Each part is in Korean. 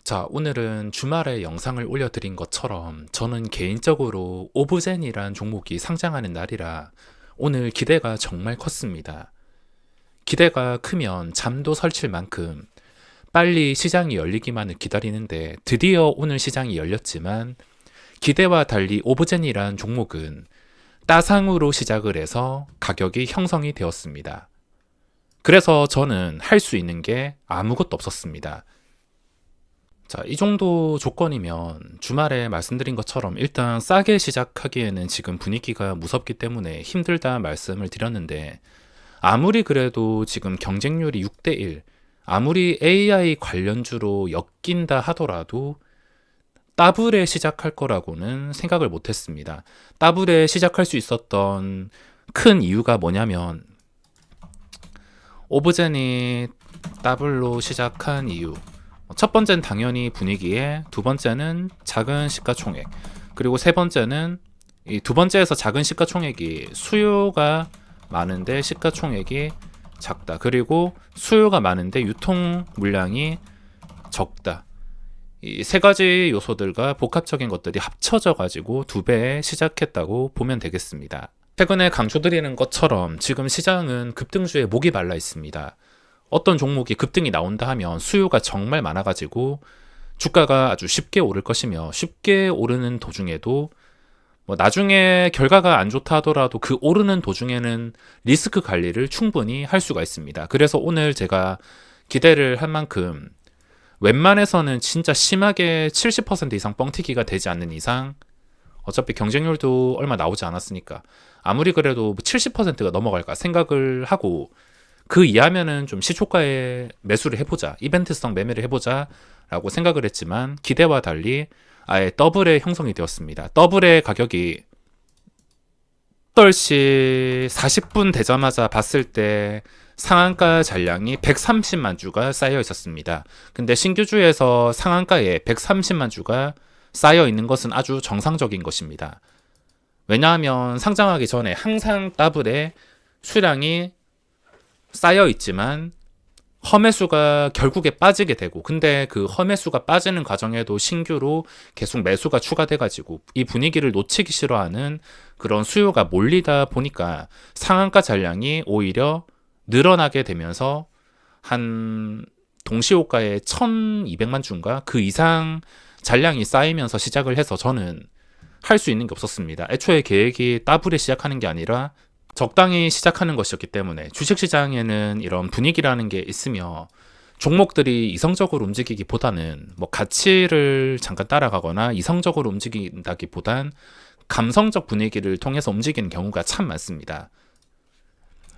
자, 오늘은 주말에 영상을 올려드린 것처럼 저는 개인적으로 오브젠이란 종목이 상장하는 날이라 오늘 기대가 정말 컸습니다. 기대가 크면 잠도 설칠 만큼 빨리 시장이 열리기만을 기다리는데 드디어 오늘 시장이 열렸지만 기대와 달리 오브젠이란 종목은 따상으로 시작을 해서 가격이 형성이 되었습니다. 그래서 저는 할 수 있는 게 아무것도 없었습니다. 자, 이 정도 조건이면 주말에 말씀드린 것처럼 일단 싸게 시작하기에는 지금 분위기가 무섭기 때문에 힘들다 말씀을 드렸는데 아무리 그래도 지금 경쟁률이 6대1, 아무리 AI 관련주로 엮인다 하더라도 따블에 시작할 거라고는 생각을 못 했습니다. 따블에 시작할 수 있었던 큰 이유가 뭐냐면 오브젠이 따블로 시작한 이유, 첫 번째는 당연히 분위기에, 두 번째는 작은 시가총액, 그리고 세 번째는 이 두 번째에서 작은 시가총액이 수요가 많은데 시가총액이 작다. 그리고 수요가 많은데 유통 물량이 적다. 이 세 가지 요소들과 복합적인 것들이 합쳐져 가지고 두 배에 시작했다고 보면 되겠습니다. 최근에 강조드리는 것처럼 지금 시장은 급등주에 목이 말라 있습니다. 어떤 종목이 급등이 나온다 하면 수요가 정말 많아가지고 주가가 아주 쉽게 오를 것이며 쉽게 오르는 도중에도 뭐 나중에 결과가 안 좋다 하더라도 그 오르는 도중에는 리스크 관리를 충분히 할 수가 있습니다. 그래서 오늘 제가 기대를 한 만큼 웬만해서는 진짜 심하게 70% 이상 뻥튀기가 되지 않는 이상 어차피 경쟁률도 얼마 나오지 않았으니까 아무리 그래도 70%가 넘어갈까 생각을 하고 그 이하면은 좀 시초가에 매수를 해보자, 이벤트성 매매를 해보자 라고 생각을 했지만 기대와 달리 아예 더블의 형성이 되었습니다. 더블의 가격이 8시 40분 되자마자 봤을 때 상한가 잔량이 130만 주가 쌓여 있었습니다. 근데 신규주에서 상한가에 130만 주가 쌓여 있는 것은 아주 정상적인 것입니다. 왜냐하면 상장하기 전에 항상 더블의 수량이 쌓여 있지만 허매수가 결국에 빠지게 되고, 근데 그 허매수가 빠지는 과정에도 신규로 계속 매수가 추가돼 가지고 이 분위기를 놓치기 싫어하는 그런 수요가 몰리다 보니까 상한가 잔량이 오히려 늘어나게 되면서 한 동시호가에 1200만 주인가 그 이상 잔량이 쌓이면서 시작을 해서 저는 할 수 있는 게 없었습니다. 애초에 계획이 더블에 시작하는 게 아니라 적당히 시작하는 것이었기 때문에 주식시장에는 이런 분위기라는 게 있으며 종목들이 이성적으로 움직이기보다는 뭐 가치를 잠깐 따라가거나 이성적으로 움직인다기보단 감성적 분위기를 통해서 움직이는 경우가 참 많습니다.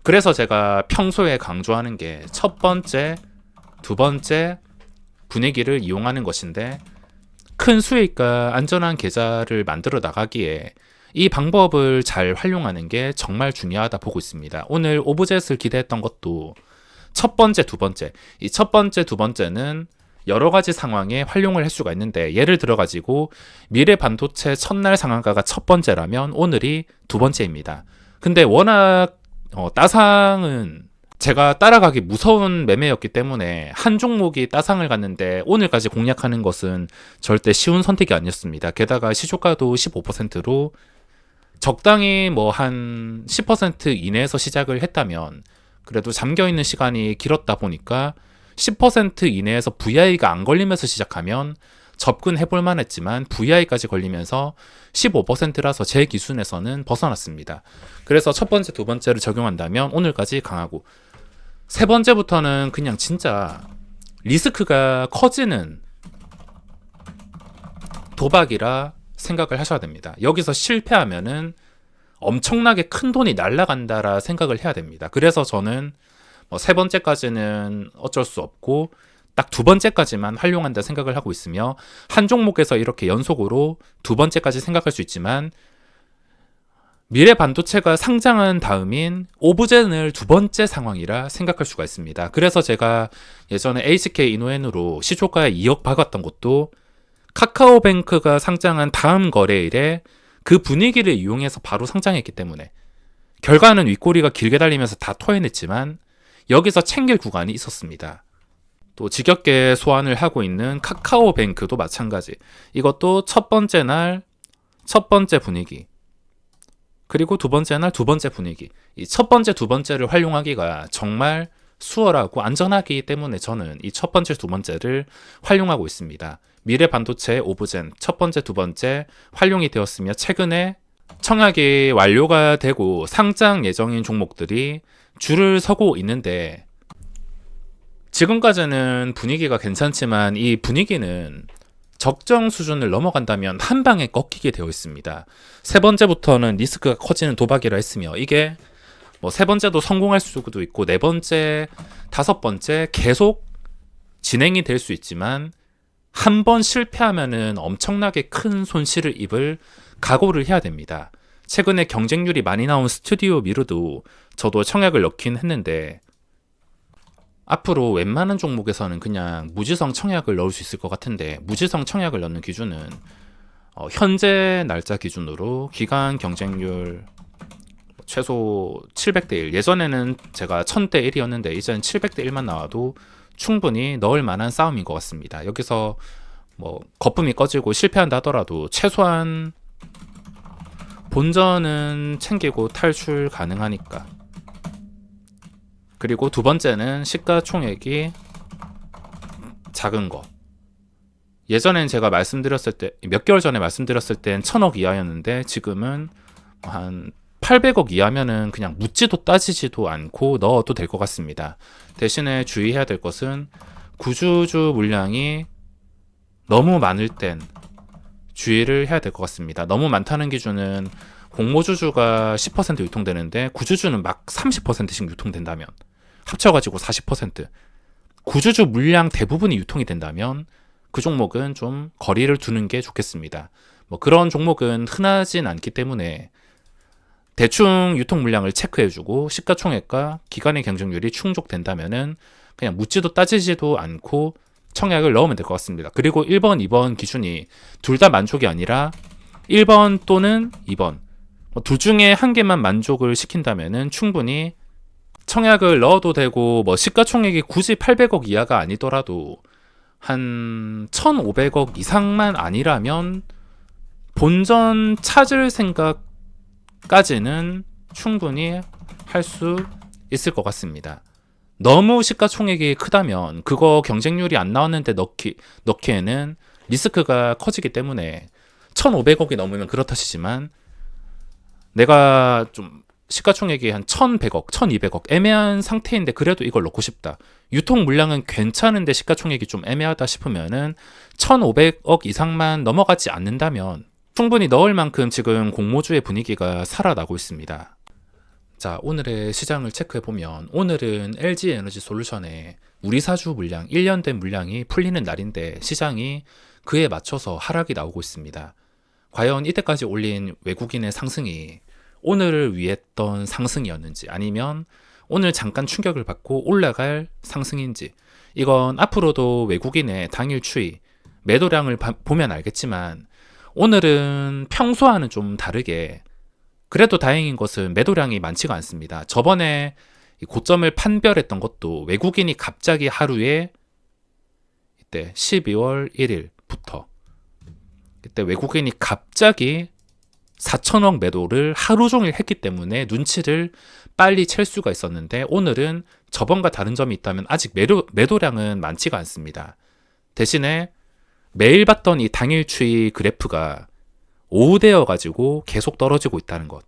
그래서 제가 평소에 강조하는 게 첫 번째, 두 번째 분위기를 이용하는 것인데 큰 수익과 안전한 계좌를 만들어 나가기에 이 방법을 잘 활용하는 게 정말 중요하다 보고 있습니다. 오늘 오브젯을 기대했던 것도 첫 번째, 두 번째. 이 첫 번째, 두 번째는 여러 가지 상황에 활용을 할 수가 있는데 예를 들어 가지고 미래 반도체 첫날 상한가가 첫 번째라면 오늘이 두 번째입니다. 근데 워낙 따상은 제가 따라가기 무서운 매매였기 때문에 한 종목이 따상을 갔는데 오늘까지 공략하는 것은 절대 쉬운 선택이 아니었습니다. 게다가 시초가도 15%로 적당히 뭐 한 10% 이내에서 시작을 했다면 그래도 잠겨있는 시간이 길었다 보니까 10% 이내에서 VI가 안 걸리면서 시작하면 접근해볼 만했지만 VI까지 걸리면서 15%라서 제 기준에서는 벗어났습니다. 그래서 첫 번째, 두 번째를 적용한다면 오늘까지 강하고 세 번째부터는 그냥 진짜 리스크가 커지는 도박이라 생각을 하셔야 됩니다. 여기서 실패하면은 엄청나게 큰 돈이 날아간다라 생각을 해야 됩니다. 그래서 저는 세 번째까지는 어쩔 수 없고 딱 두 번째까지만 활용한다 생각을 하고 있으며 한 종목에서 이렇게 연속으로 두 번째까지 생각할 수 있지만 미래 반도체가 상장한 다음인 오브젠을 두 번째 상황이라 생각할 수가 있습니다. 그래서 제가 예전에 HK 이노엔으로 시초가에 2억 박았던 것도 카카오뱅크가 상장한 다음 거래일에 그 분위기를 이용해서 바로 상장했기 때문에 결과는 윗꼬리가 길게 달리면서 다 토해냈지만 여기서 챙길 구간이 있었습니다. 또 지겹게 소환을 하고 있는 카카오뱅크도 마찬가지. 이것도 첫 번째 날 첫 번째 분위기, 그리고 두 번째 날 두 번째 분위기. 이 첫 번째, 두 번째를 활용하기가 정말 수월하고 안전하기 때문에 저는 이 첫 번째, 두 번째를 활용하고 있습니다. 미래 반도체 오브젠 첫 번째, 두 번째 활용이 되었으며 최근에 청약이 완료가 되고 상장 예정인 종목들이 줄을 서고 있는데, 지금까지는 분위기가 괜찮지만 이 분위기는 적정 수준을 넘어간다면 한 방에 꺾이게 되어 있습니다. 세 번째부터는 리스크가 커지는 도박이라 했으며, 이게 뭐 세 번째도 성공할 수도 있고 네 번째, 다섯 번째 계속 진행이 될 수 있지만 한 번 실패하면은 엄청나게 큰 손실을 입을 각오를 해야 됩니다. 최근에 경쟁률이 많이 나온 스튜디오 미르도 저도 청약을 넣긴 했는데, 앞으로 웬만한 종목에서는 그냥 무지성 청약을 넣을 수 있을 것 같은데, 무지성 청약을 넣는 기준은 현재 날짜 기준으로 기간 경쟁률 최소 700대 1, 예전에는 제가 1000대 1이었는데 이제는 700대 1만 나와도 충분히 넣을 만한 싸움인 것 같습니다. 여기서 뭐 거품이 꺼지고 실패한다 하더라도 최소한 본전은 챙기고 탈출 가능하니까. 그리고 두 번째는 시가총액이 작은 거. 예전엔 제가 말씀드렸을 때, 몇 개월 전에 말씀드렸을 땐 1000억 이하였는데 지금은 한 800억 이하면은 그냥 묻지도 따지지도 않고 넣어도 될 것 같습니다. 대신에 주의해야 될 것은 구주주 물량이 너무 많을 땐 주의를 해야 될 것 같습니다. 너무 많다는 기준은 공모주주가 10% 유통되는데 구주주는 막 30%씩 유통된다면, 합쳐가지고 40%, 구주주 물량 대부분이 유통이 된다면 그 종목은 좀 거리를 두는 게 좋겠습니다. 뭐 그런 종목은 흔하진 않기 때문에 대충 유통 물량을 체크해주고 시가총액과 기간의 경쟁률이 충족된다면은 그냥 묻지도 따지지도 않고 청약을 넣으면 될 것 같습니다. 그리고 1번, 2번 기준이 둘 다 만족이 아니라 1번 또는 2번, 둘 중에 한 개만 만족을 시킨다면은 충분히 청약을 넣어도 되고, 뭐 시가총액이 굳이 800억 이하가 아니더라도 한 1500억 이상만 아니라면 본전 찾을 생각까지는 충분히 할 수 있을 것 같습니다. 너무 시가총액이 크다면 그거 경쟁률이 안 나왔는데 넣기에는 리스크가 커지기 때문에 1500억이 넘으면 그렇다 치지만, 내가 좀 시가총액이 한 1100억, 1200억 애매한 상태인데 그래도 이걸 넣고 싶다, 유통 물량은 괜찮은데 시가총액이 좀 애매하다 싶으면은 1500억 이상만 넘어가지 않는다면 충분히 넣을 만큼 지금 공모주의 분위기가 살아나고 있습니다. 자, 오늘의 시장을 체크해보면 오늘은 LG에너지솔루션의 우리사주 물량, 1년 된 물량이 풀리는 날인데 시장이 그에 맞춰서 하락이 나오고 있습니다. 과연 이때까지 올린 외국인의 상승이 오늘을 위했던 상승이었는지, 아니면 오늘 잠깐 충격을 받고 올라갈 상승인지, 이건 앞으로도 외국인의 당일 추이, 매도량을 보면 알겠지만 오늘은 평소와는 좀 다르게, 그래도 다행인 것은 매도량이 많지가 않습니다. 저번에 고점을 판별했던 것도 외국인이 갑자기 하루에 이때 12월 1일부터 그때 외국인이 갑자기 4천억 매도를 하루 종일 했기 때문에 눈치를 빨리 챌 수가 있었는데, 오늘은 저번과 다른 점이 있다면 아직 매도량은 많지가 않습니다. 대신에 매일 봤던 이 당일 추이 그래프가 오후되어 가지고 계속 떨어지고 있다는 것.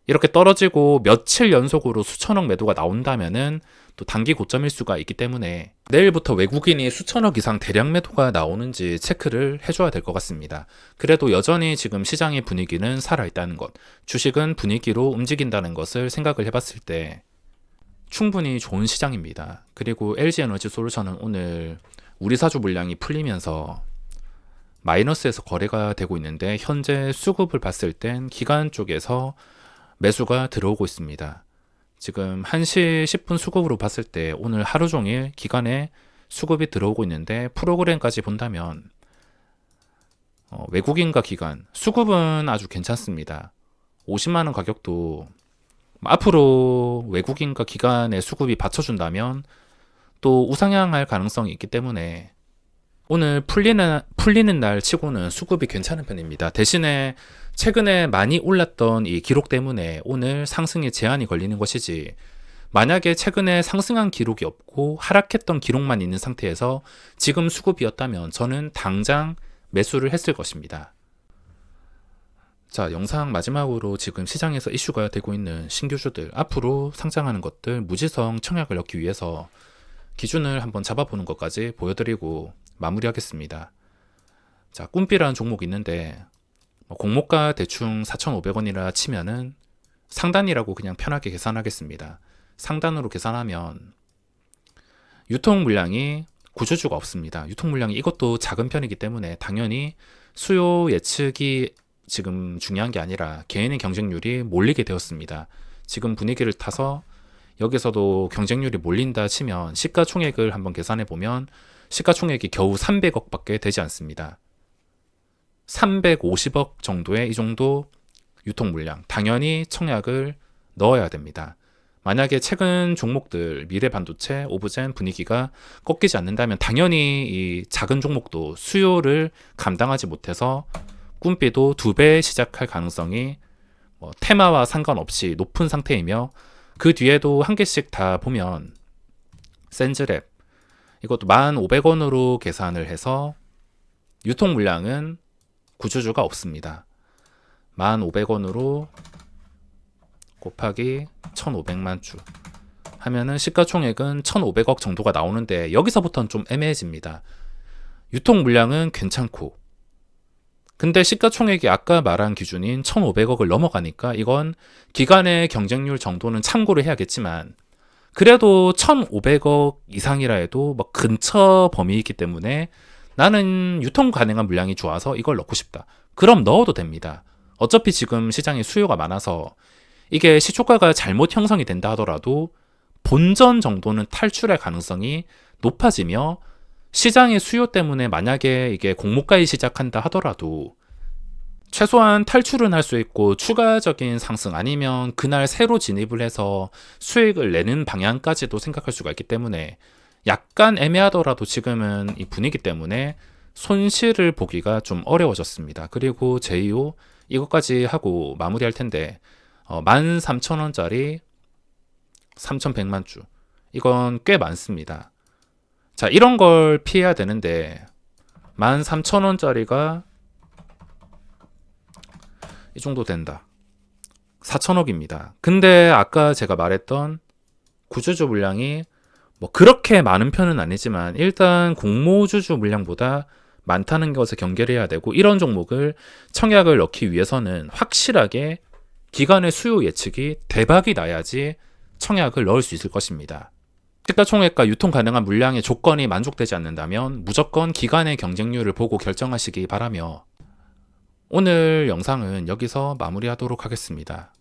이렇게 떨어지고 며칠 연속으로 수천억 매도가 나온다면은 또 단기 고점일 수가 있기 때문에 내일부터 외국인이 수천억 이상 대량 매도가 나오는지 체크를 해줘야 될 것 같습니다. 그래도 여전히 지금 시장의 분위기는 살아있다는 것, 주식은 분위기로 움직인다는 것을 생각을 해봤을 때 충분히 좋은 시장입니다. 그리고 LG에너지솔루션은 오늘 우리사주 물량이 풀리면서 마이너스에서 거래가 되고 있는데, 현재 수급을 봤을 땐 기관 쪽에서 매수가 들어오고 있습니다. 지금 1시 10분 수급으로 봤을 때 오늘 하루 종일 기관에 수급이 들어오고 있는데, 프로그램까지 본다면 외국인과 기관 수급은 아주 괜찮습니다. 50만원 가격도 앞으로 외국인과 기관의 수급이 받쳐준다면 또 우상향할 가능성이 있기 때문에 오늘 풀리는 날 치고는 수급이 괜찮은 편입니다. 대신에 최근에 많이 올랐던 이 기록 때문에 오늘 상승에 제한이 걸리는 것이지, 만약에 최근에 상승한 기록이 없고 하락했던 기록만 있는 상태에서 지금 수급이었다면 저는 당장 매수를 했을 것입니다. 자, 영상 마지막으로 지금 시장에서 이슈가 되고 있는 신규주들, 앞으로 상장하는 것들, 무지성 청약을 넣기 위해서 기준을 한번 잡아보는 것까지 보여드리고 마무리하겠습니다. 자, 꿈비라는 종목이 있는데 공모가 대충 4,500원이라 치면은 상단이라고 그냥 편하게 계산하겠습니다. 상단으로 계산하면 유통 물량이 구조주가 없습니다. 유통 물량이 이것도 작은 편이기 때문에 당연히 수요 예측이 지금 중요한 게 아니라 개인의 경쟁률이 몰리게 되었습니다. 지금 분위기를 타서 여기서도 경쟁률이 몰린다 치면 시가총액을 한번 계산해 보면 시가총액이 겨우 300억 밖에 되지 않습니다. 350억 정도의 이 정도 유통 물량, 당연히 청약을 넣어야 됩니다. 만약에 최근 종목들 미래반도체, 오브젠 분위기가 꺾이지 않는다면 당연히 이 작은 종목도 수요를 감당하지 못해서 꿈비도 2배 시작할 가능성이 테마와 상관없이 높은 상태이며, 그 뒤에도 한 개씩 다 보면 센즈랩 이것도 1,500원으로 계산을 해서 유통 물량은 구조주가 없습니다. 1,500원으로 곱하기 1,500만 주 하면은 시가총액은 1,500억 정도가 나오는데, 여기서부터는 좀 애매해집니다. 유통 물량은 괜찮고 근데 시가총액이 아까 말한 기준인 1,500억을 넘어가니까 이건 기간의 경쟁률 정도는 참고를 해야겠지만, 그래도 1,500억 이상이라 해도 뭐 근처 범위이기 때문에 나는 유통 가능한 물량이 좋아서 이걸 넣고 싶다. 그럼 넣어도 됩니다. 어차피 지금 시장에 수요가 많아서 이게 시초가가 잘못 형성이 된다 하더라도 본전 정도는 탈출할 가능성이 높아지며, 시장의 수요 때문에 만약에 이게 공모가에 시작한다 하더라도 최소한 탈출은 할 수 있고 추가적인 상승 아니면 그날 새로 진입을 해서 수익을 내는 방향까지도 생각할 수가 있기 때문에 약간 애매하더라도 지금은 이 분위기 때문에 손실을 보기가 좀 어려워졌습니다. 그리고 제2호 이것까지 하고 마무리할 텐데 13,000원짜리 3,100만 주, 이건 꽤 많습니다. 자, 이런 걸 피해야 되는데 13,000원짜리가 이 정도 된다. 4천억입니다. 근데 아까 제가 말했던 구조주 물량이 뭐 그렇게 많은 편은 아니지만 일단 공모주주 물량보다 많다는 것을 경계를 해야 되고, 이런 종목을 청약을 넣기 위해서는 확실하게 기간의 수요 예측이 대박이 나야지 청약을 넣을 수 있을 것입니다. 시가총액과 유통 가능한 물량의 조건이 만족되지 않는다면 무조건 기간의 경쟁률을 보고 결정하시기 바라며, 오늘 영상은 여기서 마무리하도록 하겠습니다.